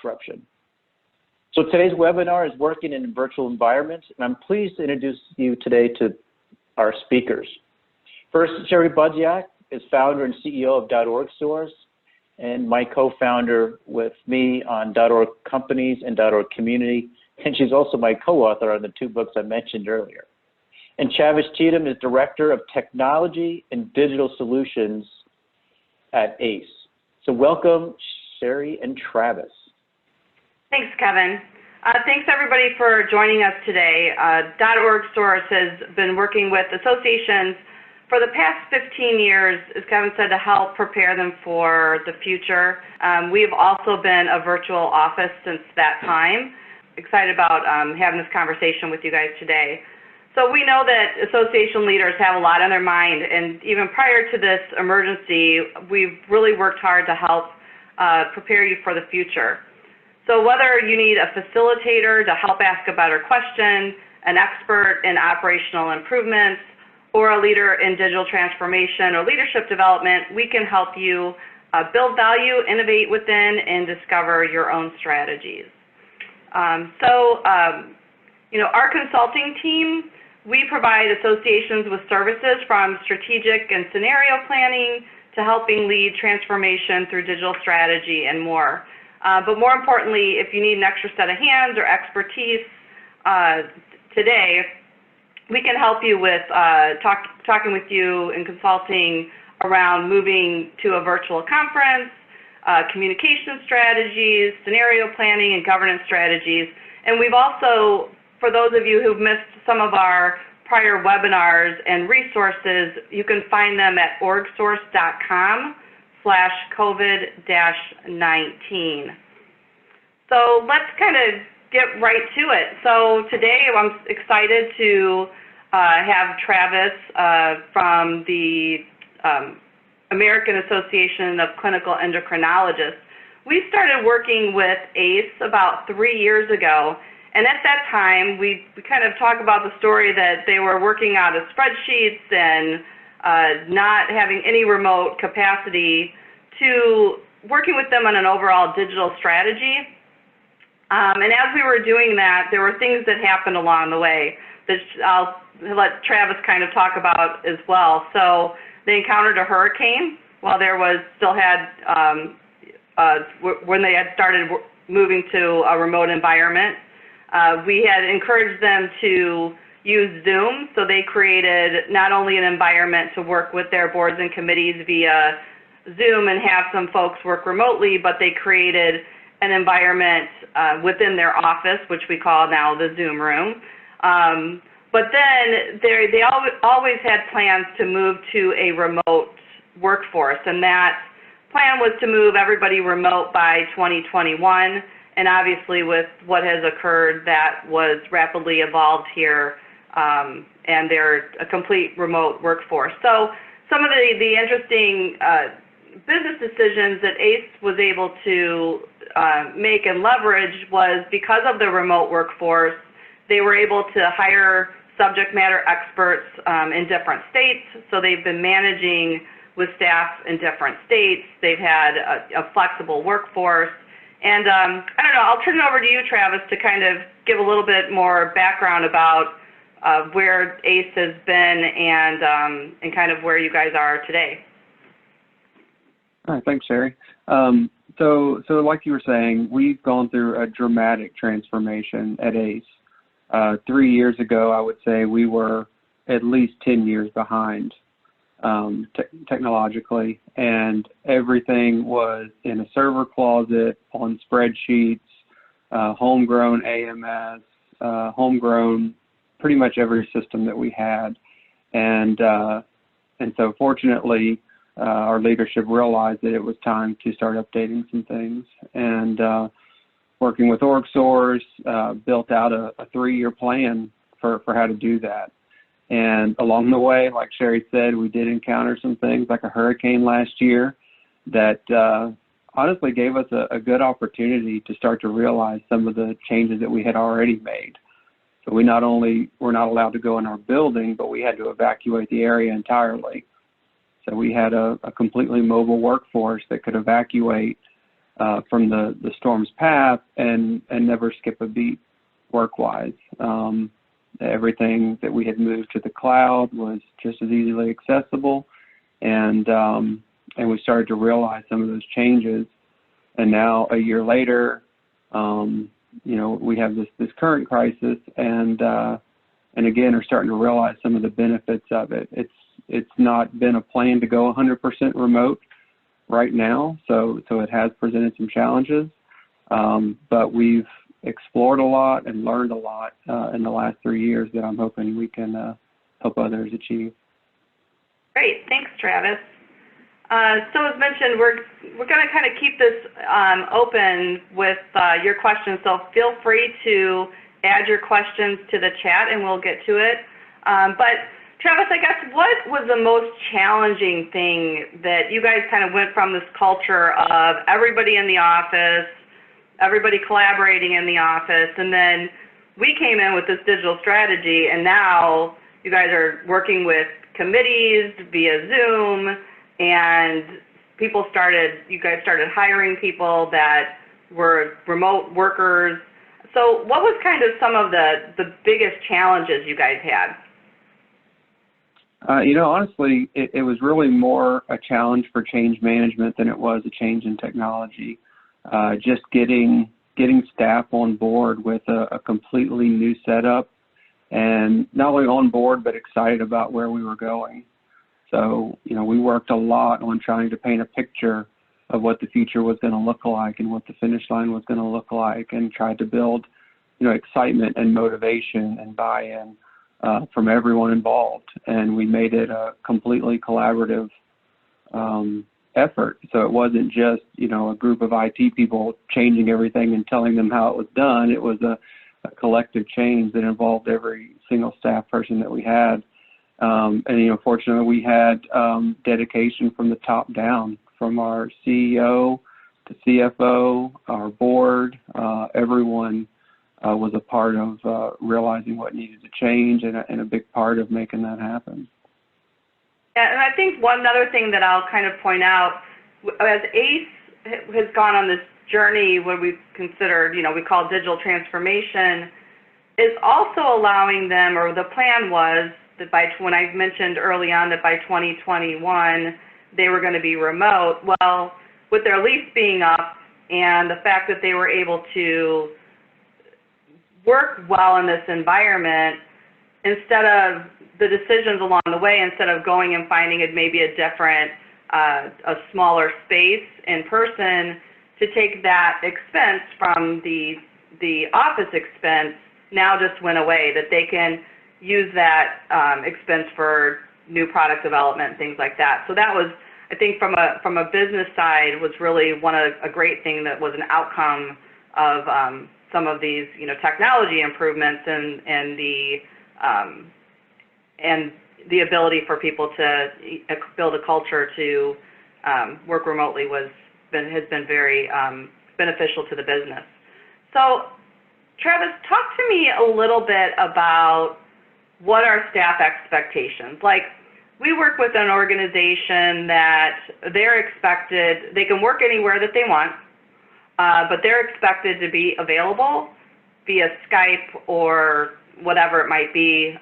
disruption. So today's webinar is working in a virtual environment, and I'm pleased to introduce you today to our speakers. First, Sherry Budziak is founder and CEO of orgSource, and my co-founder with me on .org Companies and .org Community, and she's also my co-author on the 2 books I mentioned earlier. And Travis Cheatham is Director of Technology and Digital Solutions at AACE. So welcome, Sherry and Travis. Thanks, Kevin. Thanks, everybody, for joining us today. orgSource has been working with associations for the past 15 years, as Kevin said, to help prepare them for the future. We've also been a virtual office since that time. Excited about having this conversation with you guys today. So we know that association leaders have a lot on their mind, and even prior to this emergency, we've really worked hard to help prepare you for the future. So whether you need a facilitator to help ask a better question, an expert in operational improvements, or a leader in digital transformation or leadership development, we can help you build value, innovate within, and discover your own strategies. Our consulting team, we provide associations with services from strategic and scenario planning to helping lead transformation through digital strategy and more. But more importantly, if you need an extra set of hands or expertise today, we can help you with talking with you and consulting around moving to a virtual conference, communication strategies, scenario planning, and governance strategies. And we've also, for those of you who've missed some of our prior webinars and resources, you can find them at orgsource.com/COVID-19. So let's kind of get right to it. So today I'm excited to have Travis from the American Association of Clinical Endocrinologists. We started working with AACE about 3 years ago, and at that time we kind of talk about the story that they were working out of spreadsheets and not having any remote capacity to working with them on an overall digital strategy. And as we were doing that, there were things that happened along the way that I'll let Travis kind of talk about as well. So they encountered a hurricane while there was when they had started moving to a remote environment. We had encouraged them to use Zoom, so they created not only an environment to work with their boards and committees via Zoom and have some folks work remotely, but they created an environment within their office, which we call now the Zoom room. But then they always had plans to move to a remote workforce, and that plan was to move everybody remote by 2021. And obviously with what has occurred, that was rapidly evolved here, and they're a complete remote workforce. So some of the interesting business decisions that AACE was able to make and leverage was because of the remote workforce, they were able to hire subject matter experts in different states. So they've been managing with staff in different states. They've had a flexible workforce. And I don't know, I'll turn it over to you, Travis, to kind of give a little bit more background about where AACE has been and kind of where you guys are today. All right, thanks, Sherry. So like you were saying, we've gone through a dramatic transformation at AACE. 3 years ago, I would say we were at least 10 years behind technologically, and everything was in a server closet, on spreadsheets, homegrown AMS, homegrown pretty much every system that we had. And so fortunately, our leadership realized that it was time to start updating some things. And working with orgSource, built out a 3-year plan for how to do that. And along the way, like Sherry said, we did encounter some things like a hurricane last year that honestly gave us a good opportunity to start to realize some of the changes that we had already made. So we not only were not allowed to go in our building, but we had to evacuate the area entirely. So we had a completely mobile workforce that could evacuate from the storm's path and never skip a beat work-wise. Everything that we had moved to the cloud was just as easily accessible, and we started to realize some of those changes. And now, a year later, we have this current crisis, and again, are starting to realize some of the benefits of it. It's not been a plan to go 100% remote right now, so it has presented some challenges, but we've explored a lot and learned a lot in the last 3 years that I'm hoping we can help others achieve. Great, thanks, Travis. So as mentioned, we're going to kind of keep this open with your questions, so feel free to add your questions to the chat and we'll get to it. But Travis, I guess, what was the most challenging thing that you guys kind of went from this culture of everybody in the office, everybody collaborating in the office, and then we came in with this digital strategy, and now you guys are working with committees via Zoom, and you guys started hiring people that were remote workers. So what was kind of some of the biggest challenges you guys had? Honestly, it was really more a challenge for change management than it was a change in technology. Just getting staff on board with a completely new setup, and not only on board, but excited about where we were going. So, we worked a lot on trying to paint a picture of what the future was going to look like and what the finish line was going to look like, and tried to build, excitement and motivation and buy-in from everyone involved. And we made it a completely collaborative effort. So it wasn't just, a group of IT people changing everything and telling them how it was done. It was a collective change that involved every single staff person that we had. And fortunately, we had dedication from the top down, from our CEO to CFO, our board. Everyone was a part of realizing what needed to change, and a big part of making that happen. Yeah, and I think one other thing that I'll kind of point out, as AACE has gone on this journey, what we've considered, we call digital transformation, is also allowing them, or the plan was that when I mentioned early on that by 2021 they were going to be remote. Well, with their lease being up and the fact that they were able to work well in this environment, instead of the decisions along the way, instead of going and finding it maybe a different, a smaller space in person, to take that expense from the office expense now just went away, that they can use that expense for new product development, things like that. So that was, I think, from a business side, was really a great thing that was an outcome of some of these, technology improvements and the ability for people to build a culture to work remotely has been very beneficial to the business. So, Travis, talk to me a little bit about what are staff expectations. Like, we work with an organization that they can work anywhere that they want, but they're expected to be available via Skype or whatever it might be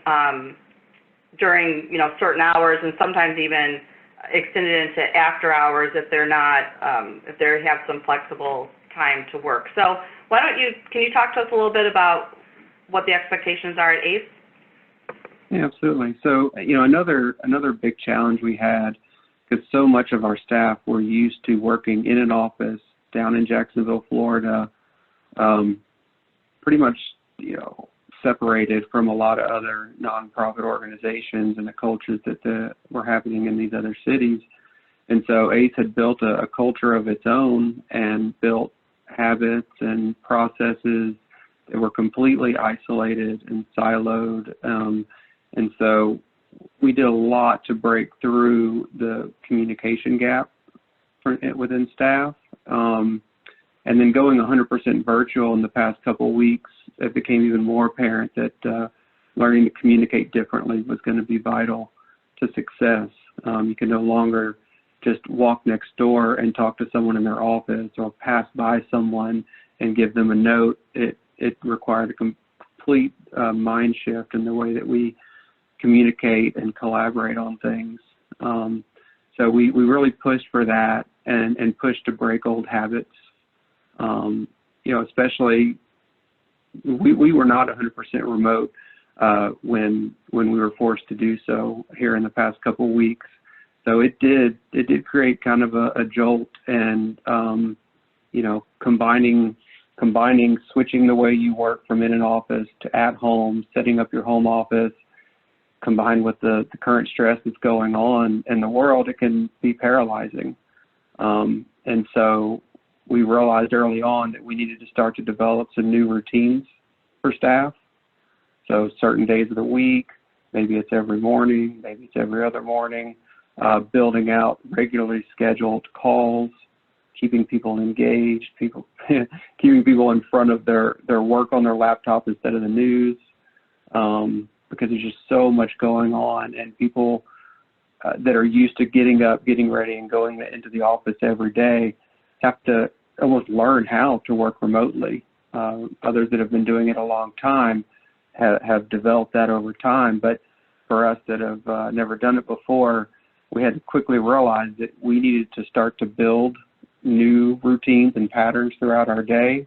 during certain hours, and sometimes even extended into after hours if they're not if they have some flexible time to work. So can you talk to us a little bit about what the expectations are at AACE? Yeah, absolutely. So another big challenge we had, because so much of our staff were used to working in an office down in Jacksonville, Florida, pretty much separated from a lot of other nonprofit organizations and the cultures that were happening in these other cities. And so AACE had built a culture of its own and built habits and processes that were completely isolated and siloed. And so we did a lot to break through the communication gap within staff. And then going 100% virtual in the past couple of weeks, it became even more apparent that learning to communicate differently was going to be vital to success. You can no longer just walk next door and talk to someone in their office or pass by someone and give them a note. It required a complete mind shift in the way that we communicate and collaborate on things. So we really pushed for that and pushed to break old habits. Especially we were not 100% remote when we were forced to do so here in the past couple of weeks. So it did create kind of a jolt, and combining switching the way you work from in an office to at home, setting up your home office, combined with the current stress that's going on in the world, it can be paralyzing. And so we realized early on that we needed to start to develop some new routines for staff. So certain days of the week, maybe it's every morning, maybe it's every other morning, building out regularly scheduled calls, keeping people engaged, keeping people in front of their work on their laptop instead of the news, because there's just so much going on, and people that are used to getting up, getting ready, and going into the office every day have to almost learn how to work remotely. Others that have been doing it a long time have developed that over time, but for us that have never done it before, we had to quickly realize that we needed to start to build new routines and patterns throughout our day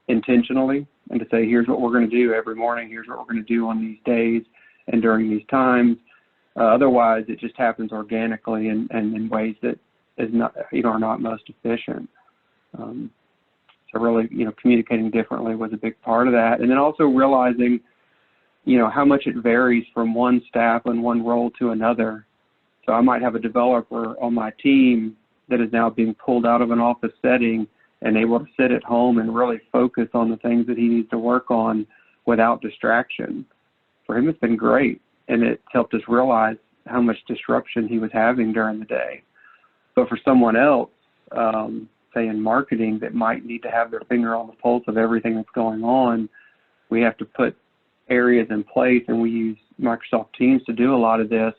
intentionally, and to say, here's what we're going to do every morning, here's what we're going to do on these days and during these times. Otherwise, it just happens organically and in ways that is not, are not most efficient. So really, communicating differently was a big part of that. And then also realizing, how much it varies from one staff and one role to another. So I might have a developer on my team that is now being pulled out of an office setting and able to sit at home and really focus on the things that he needs to work on without distraction. For him, it's been great, and it's helped us realize how much disruption he was having during the day. But for someone else, say in marketing, that might need to have their finger on the pulse of everything that's going on, we have to put areas in place, and we use Microsoft Teams to do a lot of this,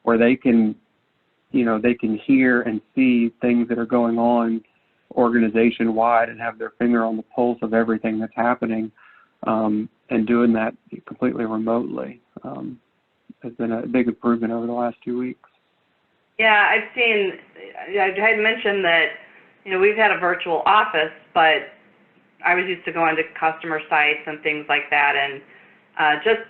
where they can hear and see things that are going on organization-wide and have their finger on the pulse of everything that's happening, and doing that completely remotely has been a big improvement over the last 2 weeks. Yeah, I had mentioned that, we've had a virtual office, but I was used to going to customer sites and things like that, and just,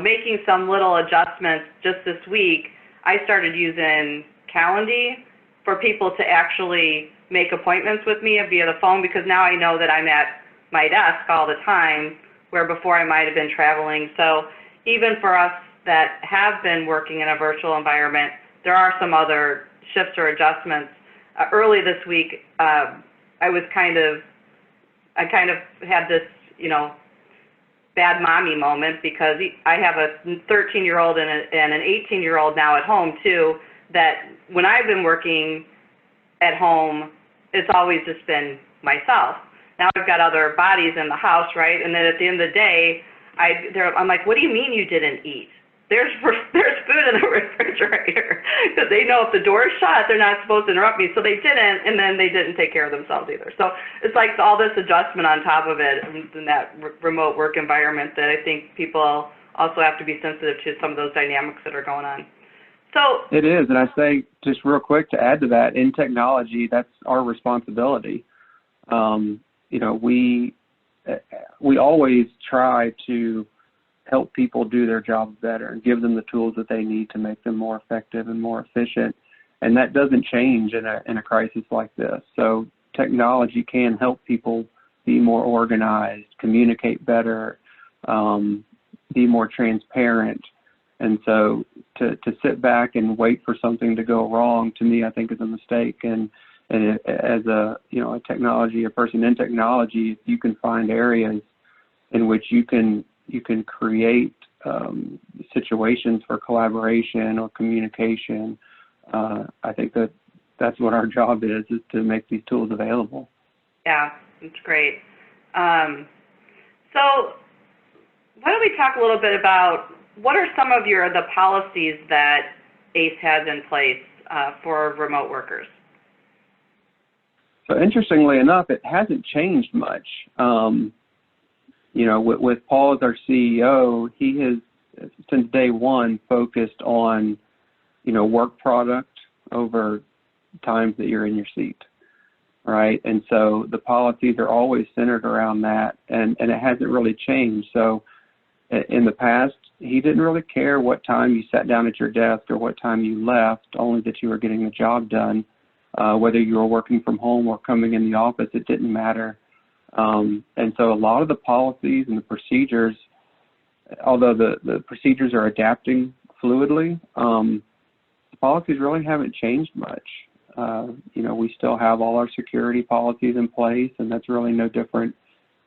making some little adjustments just this week. I started using Calendly for people to actually make appointments with me via the phone, because now I know that I'm at my desk all the time, where before I might have been traveling. So even for us that have been working in a virtual environment, there are some other shifts or adjustments. Early this week, I kind of had this, bad mommy moment, because I have a 13-year-old and an 18-year-old now at home too, that when I've been working at home, it's always just been myself. Now I've got other bodies in the house, right? And then at the end of the day, I'm like, what do you mean you didn't eat? There's food in the refrigerator, because they know if the door is shut, they're not supposed to interrupt me. So they didn't, and then they didn't take care of themselves either. So it's like all this adjustment on top of it in that remote work environment that I think people also have to be sensitive to some of those dynamics that are going on. So it is, and I say just real quick to add to that, in technology, that's our responsibility. We always try to help people do their jobs better and give them the tools that they need to make them more effective and more efficient. And that doesn't change in a crisis like this. So technology can help people be more organized, communicate better, be more transparent. And so to sit back and wait for something to go wrong, to me, I think is a mistake. And as a person in technology, you can find areas in which you can create situations for collaboration or communication. I think that's what our job is to make these tools available. Yeah, it's great. So why don't we talk a little bit about what are some of the policies that AACE has in place for remote workers? So interestingly enough, it hasn't changed much. You know, with Paul as our CEO, he has, since day one, focused on, you know, work product over times that you're in your seat, right? And so the policies are always centered around that, and it hasn't really changed. So in the past, he didn't really care what time you sat down at your desk or what time you left, only that you were getting the job done. Whether you were working from home or coming in the office, it didn't matter. And so a lot of the policies and the procedures, although the procedures are adapting fluidly, the policies really haven't changed much. You know, we still have all our security policies in place, and that's really no different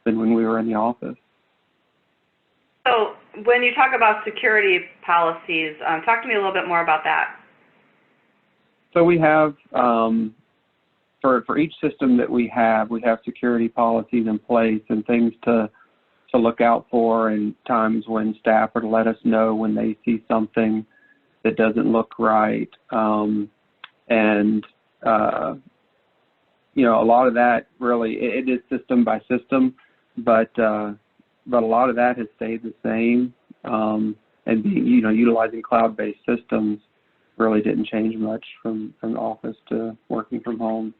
than when we were in the office. So when you talk about security policies, talk to me a little bit more about that. So we have, for each system that we have security policies in place and things to look out for, and times when staff are to let us know when they see something that doesn't look right. You know, a lot of that really, it is system by system, but a lot of that has stayed the same. And being, you know, utilizing cloud-based systems really didn't change much from office to working from home.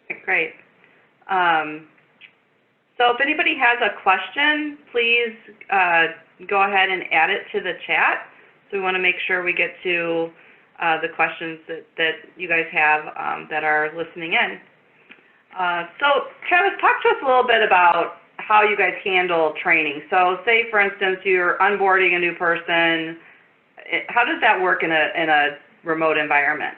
Okay, great. So if anybody has a question, please go ahead and add it to the chat. So we want to make sure we get to the questions that you guys have that are listening in. So Travis, talk to us a little bit about how you guys handle training. So say, for instance, you're onboarding a new person. How does that work in a remote environment?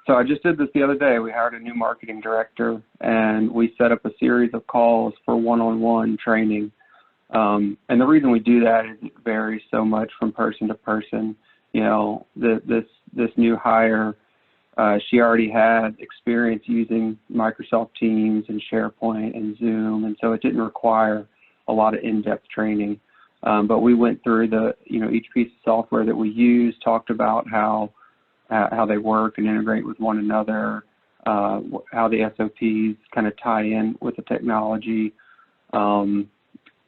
So I just did this the other day. We hired a new marketing director, and we set up a series of calls for one-on-one training. And the reason we do that is it varies so much from person to person. You know, this new hire, she already had experience using Microsoft Teams and SharePoint and Zoom, and so it didn't require a lot of in-depth training. But we went through each piece of software that we use, talked about how they work and integrate with one another, how the SOPs kind of tie in with the technology. And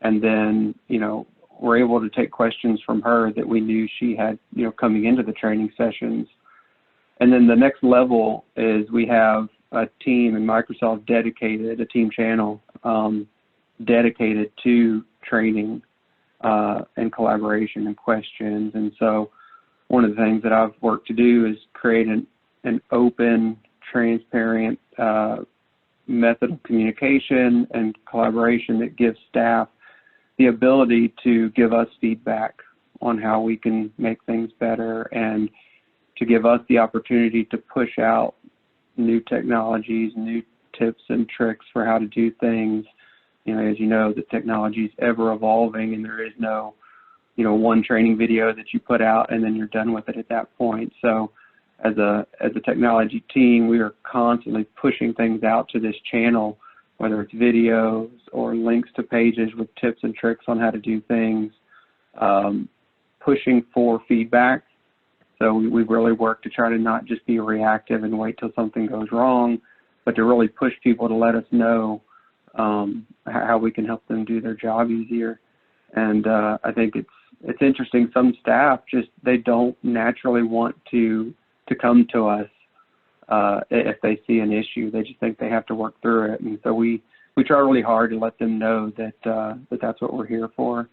then, you know, we're able to take questions from her that we knew she had, you know, coming into the training sessions. And then the next level is we have a team in Microsoft dedicated, a team channel dedicated to training and collaboration and questions. And so one of the things that I've worked to do is create an open, transparent method of communication and collaboration that gives staff the ability to give us feedback on how we can make things better, and to give us the opportunity to push out new technologies, new tips and tricks for how to do things. You know, as you know, the technology is ever evolving, and there is no, you know, one training video that you put out and then you're done with it at that point. So as a technology team, we are constantly pushing things out to this channel, whether it's videos or links to pages with tips and tricks on how to do things, pushing for feedback. So we really work to try to not just be reactive and wait till something goes wrong, but to really push people to let us know how we can help them do their job easier. And I think it's interesting. Some staff they don't naturally want to come to us if they see an issue. They just think they have to work through it. And so we try really hard to let them know that that's what we're here for.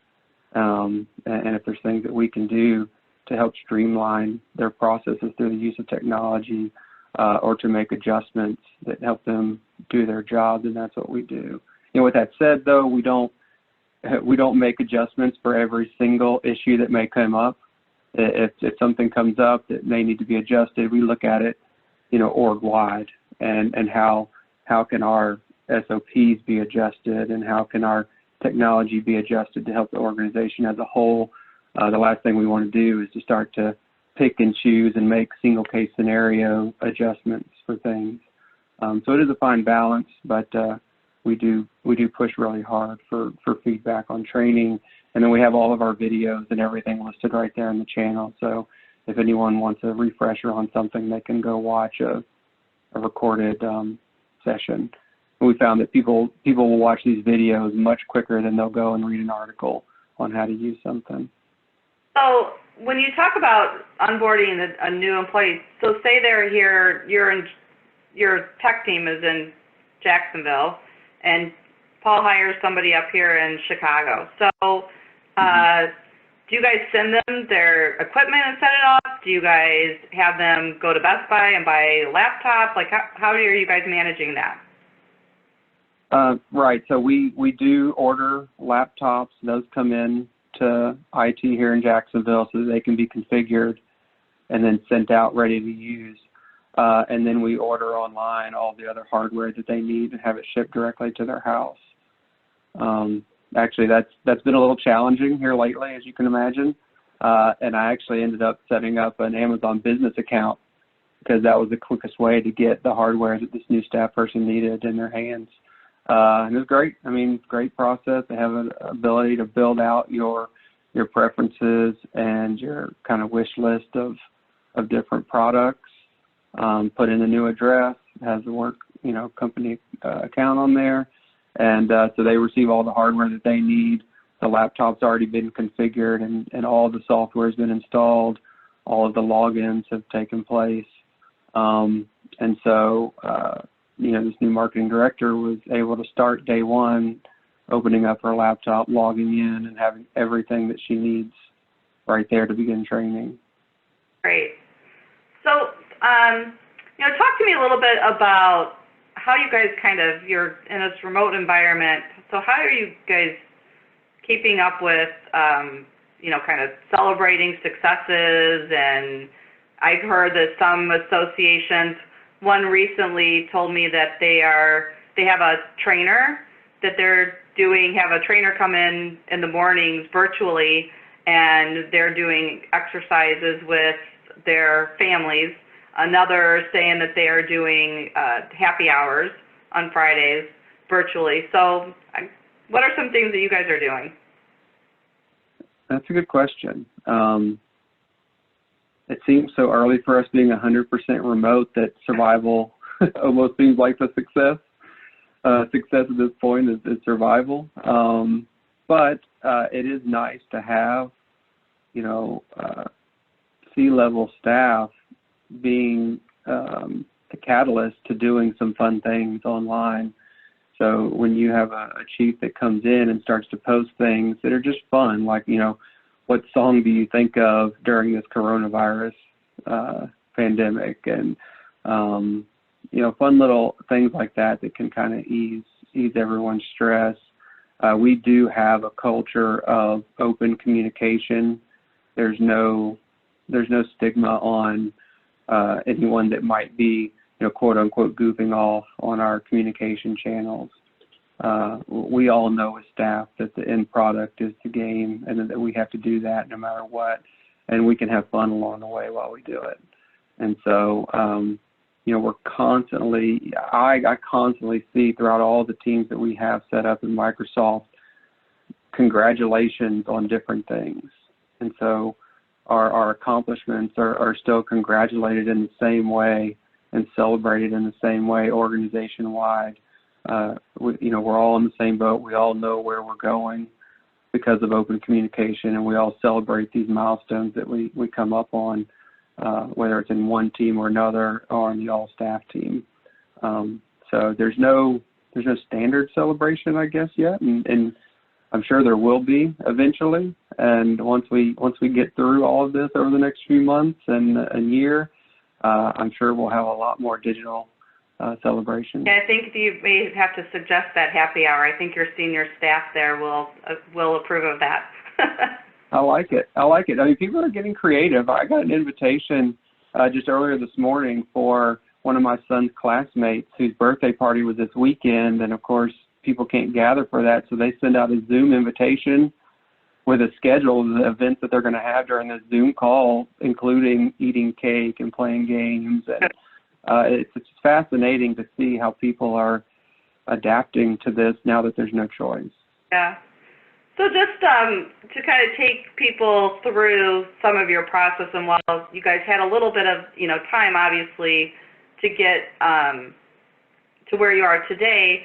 And if there's things that we can do to help streamline their processes through the use of technology, or to make adjustments that help them do their job, then that's what we do. You know, with that said, though, we don't make adjustments for every single issue that may come up. If something comes up that may need to be adjusted, we look at it, you know, org-wide, and how can our SOPs be adjusted, and how can our technology be adjusted to help the organization as a whole. The last thing we want to do is to start to pick and choose and make single case scenario adjustments for things. So it is a fine balance, but we do push really hard for feedback on training. And then we have all of our videos and everything listed right there in the channel. So if anyone wants a refresher on something, they can go watch a recorded session. And we found that people will watch these videos much quicker than they'll go and read an article on how to use something. So when you talk about onboarding a new employee, so say they're here, your tech team is in Jacksonville, and Paul hires somebody up here in Chicago. So do you guys send them their equipment and set it up? Do you guys have them go to Best Buy and buy a laptop? Like, how are you guys managing that? Right. So we do order laptops. Those come in to IT here in Jacksonville so that they can be configured and then sent out ready to use. And then we order online all the other hardware that they need and have it shipped directly to their house. Actually, that's been a little challenging here lately, as you can imagine. And I actually ended up setting up an Amazon business account because that was the quickest way to get the hardware that this new staff person needed in their hands. And it was great. I mean, great process. They have an ability to build out your preferences and your kind of wish list of different products. Put in a new address, has the work, company account on there. And so they receive all the hardware that they need. The laptop's already been configured and all the software has been installed. All of the logins have taken place. And so, this new marketing director was able to start day one, opening up her laptop, logging in, and having everything that she needs right there to begin training. Great. So, talk to me a little bit about how you guys you're in this remote environment. So how are you guys keeping up with, celebrating successes? And I've heard that some associations, one recently told me that they have a trainer that have a trainer come in the mornings virtually, and they're doing exercises with their families. Another saying that they are doing happy hours on Fridays virtually. So what are some things that you guys are doing? That's a good question. It seems so early for us being 100% remote that survival almost seems like the success. Success at this point is survival. But it is nice to have, C-level staff being the catalyst to doing some fun things online. So when you have a chief that comes in and starts to post things that are just fun, like, what song do you think of during this coronavirus pandemic? And, fun little things like that can kind of ease everyone's stress. We do have a culture of open communication. There's no stigma on anyone that might be, quote unquote, goofing off on our communication channels. We all know as staff that the end product is the game and that we have to do that no matter what. And we can have fun along the way while we do it. And so, we're constantly, I constantly see throughout all the teams that we have set up in Microsoft, congratulations on different things. And so our accomplishments are still congratulated in the same way and celebrated in the same way organization-wide. We're all in the same boat. We all know where we're going because of open communication, and we all celebrate these milestones that we come up on, whether it's in one team or another or on the all-staff team. So there's no standard celebration, I guess, yet, and I'm sure there will be eventually. And once we get through all of this over the next few months and a year, I'm sure we'll have a lot more digital celebration. Yeah, I think you may have to suggest that happy hour. I think your senior staff there will approve of that. I like it. I mean, people are getting creative. I got an invitation just earlier this morning for one of my son's classmates whose birthday party was this weekend, and of course people can't gather for that, so they send out a Zoom invitation with a schedule of the events that they're going to have during this Zoom call, including eating cake and playing games. And it's fascinating to see how people are adapting to this now that there's no choice. Yeah. So just to kind of take people through some of your process, and while you guys had a little bit of time, obviously, to get to where you are today,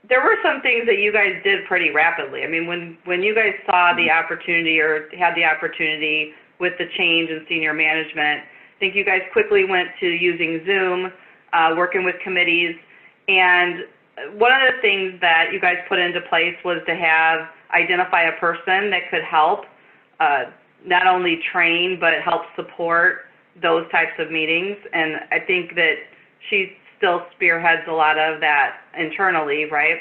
there were some things that you guys did pretty rapidly. I mean, when you guys saw the opportunity or had the opportunity with the change in senior management, I think you guys quickly went to using Zoom, working with committees, and one of the things that you guys put into place was to identify a person that could help not only train but help support those types of meetings. And I think that she still spearheads a lot of that internally, right?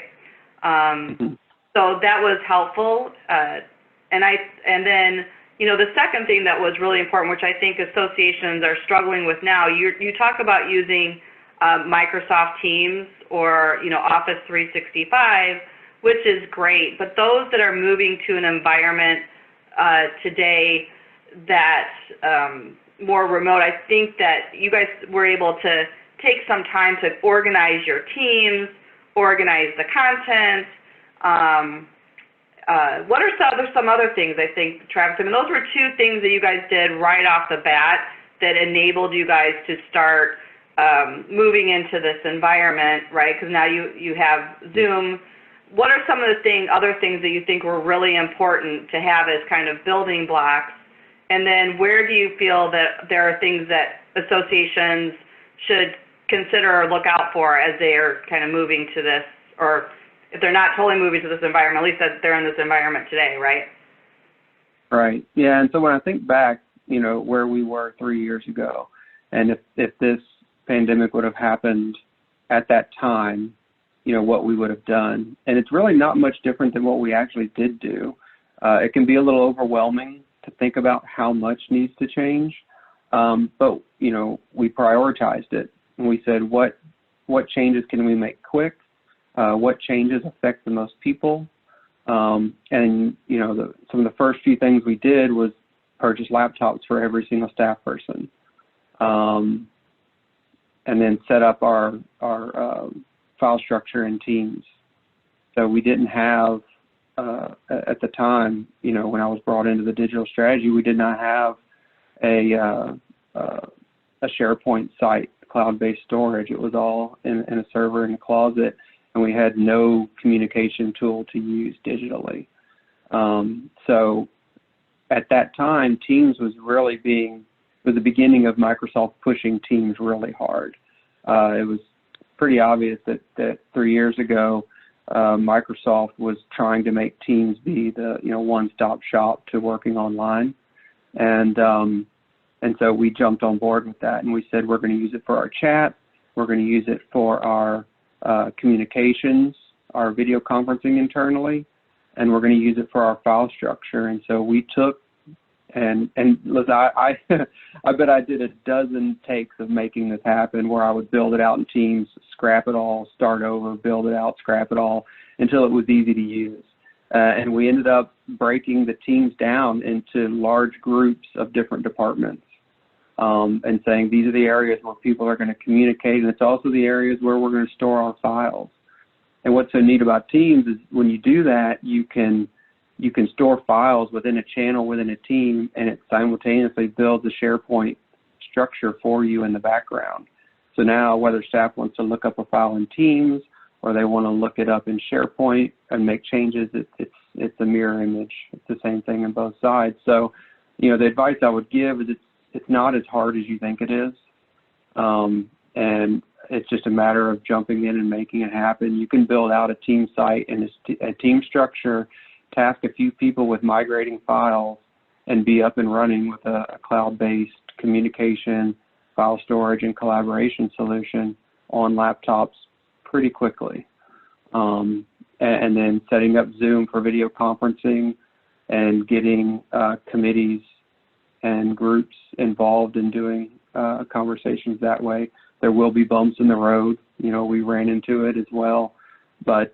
So that was helpful. And then the second thing that was really important, which I think associations are struggling with now, you talk about using Microsoft Teams or Office 365, which is great, but those that are moving to an environment today that's more remote, I think that you guys were able to take some time to organize your teams, organize the content. What are some other things, I think, Travis? I mean, those were two things that you guys did right off the bat that enabled you guys to start moving into this environment, right? Because now you have Zoom. What are some of the other things that you think were really important to have as kind of building blocks? And then where do you feel that there are things that associations should consider or look out for as they are kind of moving to this, or if they're not totally moving to this environment, at least that they're in this environment today, right? Right. Yeah. And so when I think back, where we were 3 years ago, and if this pandemic would have happened at that time, what we would have done. And it's really not much different than what we actually did do. It can be a little overwhelming to think about how much needs to change. But, we prioritized it and we said, what changes can we make quick? What changes affect the most people? And, some of the first few things we did was purchase laptops for every single staff person. And then set up our file structure in Teams. So we didn't have, at the time, when I was brought into the digital strategy, we did not have a SharePoint site, cloud-based storage. It was all in a server in a closet, and we had no communication tool to use digitally. So at that time, Teams was really the beginning of Microsoft pushing Teams really hard. It was pretty obvious that 3 years ago, Microsoft was trying to make Teams be the one-stop shop to working online, and so we jumped on board with that, and we said we're going to use it for our chat, we're going to use it for our communications, our video conferencing internally, and we're going to use it for our file structure. And so we took and listen, I bet I did a dozen takes of making this happen, where I would build it out in Teams, scrap it all, start over, build it out, scrap it all, until it was easy to use. And we ended up breaking the teams down into large groups of different departments, and saying these are the areas where people are going to communicate, and it's also the areas where we're going to store our files. And what's so neat about Teams is when you do that, you can store files within a channel within a team, and it simultaneously builds a SharePoint structure for you in the background. So now whether staff wants to look up a file in Teams or they want to look it up in SharePoint and make changes, it's a mirror image. It's the same thing on both sides. So, the advice I would give is it's not as hard as you think it is. And it's just a matter of jumping in and making it happen. You can build out a team site and a team structure, task a few people with migrating files, and be up and running with a cloud-based communication, file storage, and collaboration solution on laptops pretty quickly. And then setting up Zoom for video conferencing and getting committees and groups involved in doing conversations that way. There will be bumps in the road. We ran into it as well. But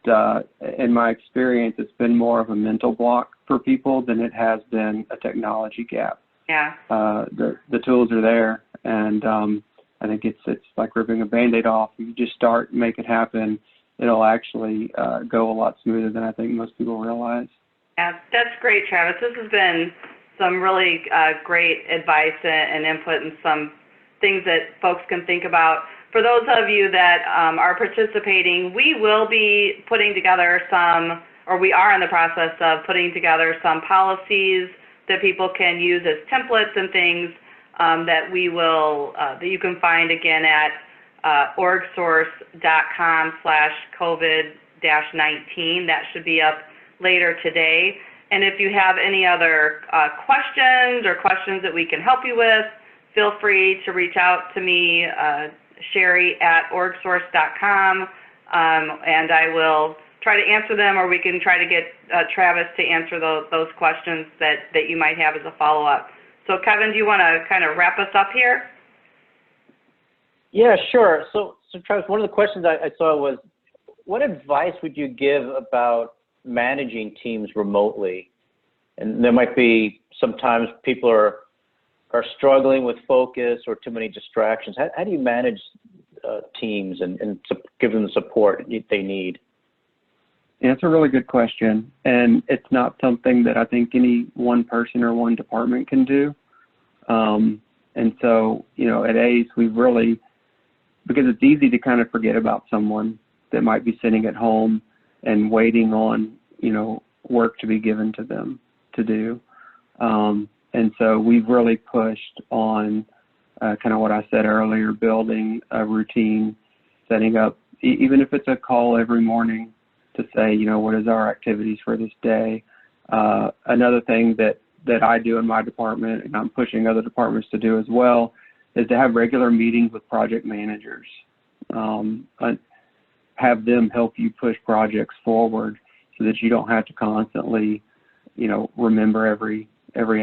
in my experience, it's been more of a mental block for people than it has been a technology gap. Yeah. The tools are there, and I think it's like ripping a Band-Aid off. If you just start and make it happen, it'll actually go a lot smoother than I think most people realize. Yeah, that's great, Travis. This has been some really great advice and input and some things that folks can think about. For those of you that are participating, we will be putting together some, or we are in the process of putting together some policies that people can use as templates and things that we will, that you can find again at orgsource.com/COVID-19. That should be up later today. And if you have any other questions or questions that we can help you with, feel free to reach out to me, Sherry at orgsource.com, and I will try to answer them, or we can try to get Travis to answer those questions that you might have as a follow-up. So Kevin, do you want to kind of wrap us up here? Yeah, sure. So Travis, one of the questions I saw was, what advice would you give about managing teams remotely? And there might be sometimes people are struggling with focus or too many distractions. How do you manage teams and give them the support they need? Yeah, it's a really good question, and it's not something that I think any one person or one department can do. And so, you know, at AACE, we've really, because it's easy to kind of forget about someone that might be sitting at home and waiting on, you know, work to be given to them to do. And so we've really pushed on kind of what I said earlier, building a routine, setting up, even if it's a call every morning to say, you know, what is our activities for this day? Another thing that I do in my department, and I'm pushing other departments to do as well, is to have regular meetings with project managers. Have them help you push projects forward so that you don't have to constantly, you know, remember every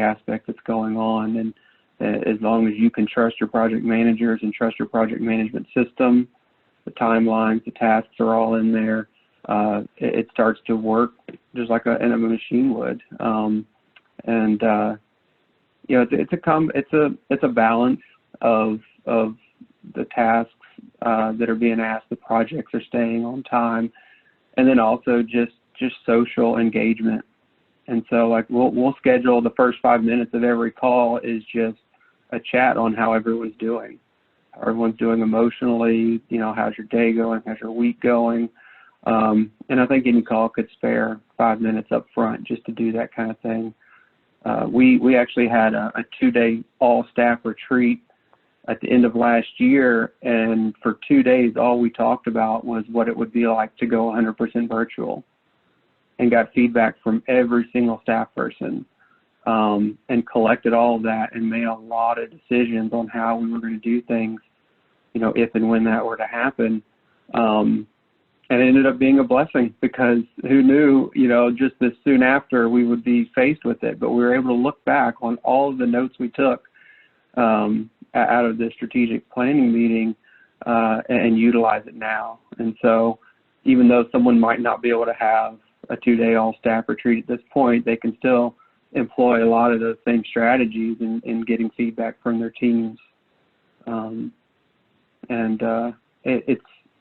aspect that's going on. And as long as you can trust your project managers and trust your project management system, the timelines, the tasks are all in there. It starts to work just like a machine would. You know, it's a balance of the tasks that are being asked, the projects are staying on time, and then also just social engagement. And so, like, we'll schedule the first 5 minutes of every call is just a chat on how everyone's doing. How everyone's doing emotionally, you know, how's your day going, how's your week going? And I think any call could spare 5 minutes up front just to do that kind of thing. We actually had a 2-day all-staff retreat at the end of last year, and for 2 days, all we talked about was what it would be like to go 100% virtual, and got feedback from every single staff person, and collected all of that and made a lot of decisions on how we were going to do things, you know, if and when that were to happen. And it ended up being a blessing, because who knew, you know, just this soon after we would be faced with it. But we were able to look back on all of the notes we took out of the strategic planning meeting and utilize it now. And so even though someone might not be able to have a 2-day all-staff retreat at this point, they can still employ a lot of those same strategies in getting feedback from their teams.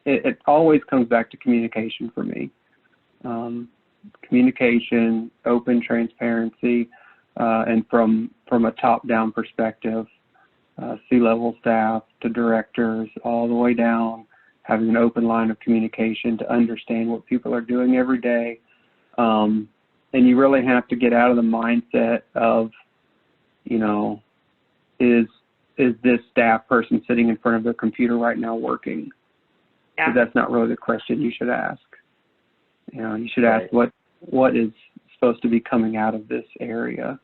It always comes back to communication for me. Communication, open transparency, and from a top-down perspective, C-level staff to directors, all the way down, having an open line of communication to understand what people are doing every day. And you really have to get out of the mindset of, you know, is this staff person sitting in front of their computer right now working? Yeah. Because that's not really the question you should ask. You know, you should ask what is supposed to be coming out of this area,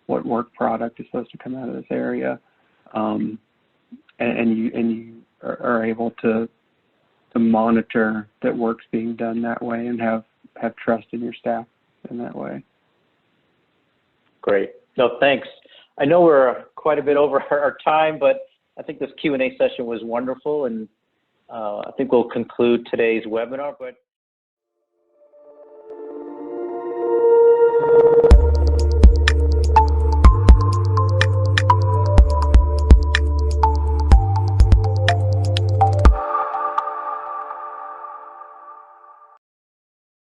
what work product is supposed to come out of this area, and you are able to monitor that work's being done that way and have trust in your staff in that way. Great. No, thanks. I know we're quite a bit over our time, but I think this Q&A session was wonderful, and I think we'll conclude today's webinar. But